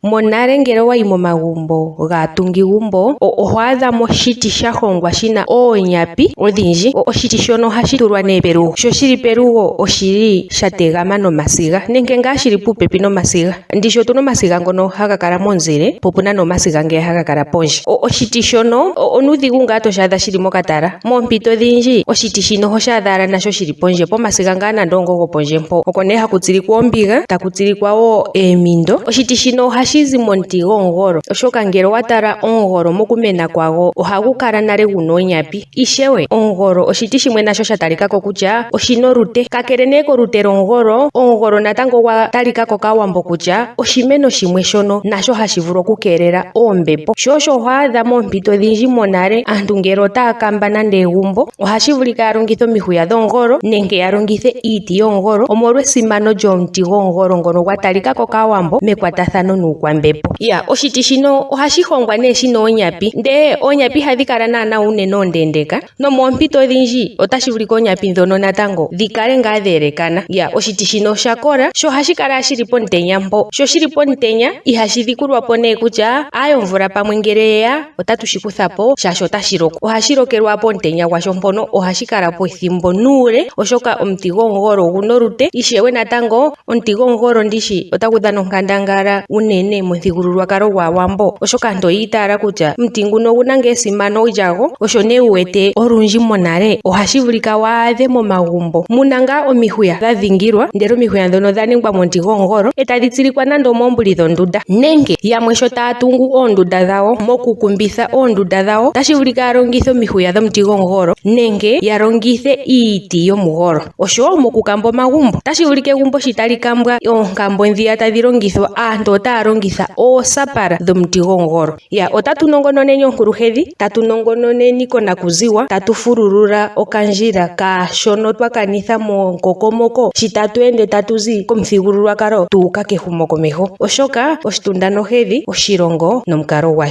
Monale ngele wayi momagumbo gaatungigumbo oho adhamo oshiti sha hongwa shina oonyapi odhindji. Oshiti shono ohashi tulwa nee pelugo, sho shili pelugo oshili sha tegama nomasiga nenge ngaa shili puupepi nomasiga. Ndishi otuna omasiga ngono haga kala momuzile, po opuna nee omasiga ngeya haga kala pondje. Oshiti shono onuudhigu ngaa toshi adha shili mokatala. Moompito odhindji oshiti shino ohoshi adha owala nasho shili pondje pomasiga ngaa nande ongo gopondje mpo. Oko nee haku tsilikwa oombiga, taku tsilikwa wo oomino. Oshiti shino ohashi zi momuti gomugolo, oshoka ngele watala omugolo mokumena kwago ohagu kala nale guna oonyapi. Ishewe omugolo oshiti shimwe nasho sha talikako kutya oshina olute. Kakele nee kolute lomugolo, omugolo natango ogwa talikako kaawambo kutya oshimeno shimwe shono nasho hashi vulu okukeelela oombepo. Sho osho ho adha moompito odhindji monale aantu ngele otaya kamba nande egumbo ohashi vulika ya longithe omihuya dhomugolo nenge ya longithe iiti yomugolo, omolwa esimano lyomuti gomugolo ngono gwa talikako kaawambo mekwatathano nuukwambepo. Oshiti shino ohashi hongwa nee shina oonyapi, ndee oonyapi ihadhi kala naana unene oondeendeka, nomoompito odhindji otashi vulika oonyapi dhono natango dhi kale ngaa dha elekana. Oshiti shino osha kola, sho ohashi kala shili pomutenya mpo. Sho shili pomutenya ihashi dhikulwapo nee kutya omvula pamwe ngele yeya otatu shi kuthapo shaashi otashi loko. Ohashi lokelwa pomutenya gwasho mpono, ohashi kala po ethimbo nuule oshoka omuti gomugolo oguna olute. Ishewe natango omuti gomugolo ndishi otagu dhana onkandangala unene momuthigululwakalo gwaawambo, oshoka aantu oyi itaala kutya omuti nguno oguna ngaa esimano lyago. Osho nee wuwete olundji monale ohashi vulika waadhe momagumbo muna ngaa omihuya dha dhingilwa, ndele omihuya dhono odha ningwa momuti gomugolo etadhi tsilikwa nande omoombuli dhondunda, nenge yamwe sho taya tungu oondunda dhawo, mokukumbitha oondunda dhawo otashi vulika ya longithe omihuya dhomuti gomugolo nenge ya longithe iiti yomugolo. Oshowo mokukamba omagumbo otashi vulika egumbo shi tali kambwa oonkambo ndhiya tadhi longithwa, aantu otaya longitha oosapala dhomuti gomugolo. Otatu nongononeni onkuluhedhi, tatu nongononeni konakuziwa, tatu fululula okandjila kaashono twa kanitha monkokomoko shi tatu ende tatu zi komuthigululwakalo tuuka kehumokomeho, oshoka oshitunda nohedhi oshilongo nomukalo gwasho.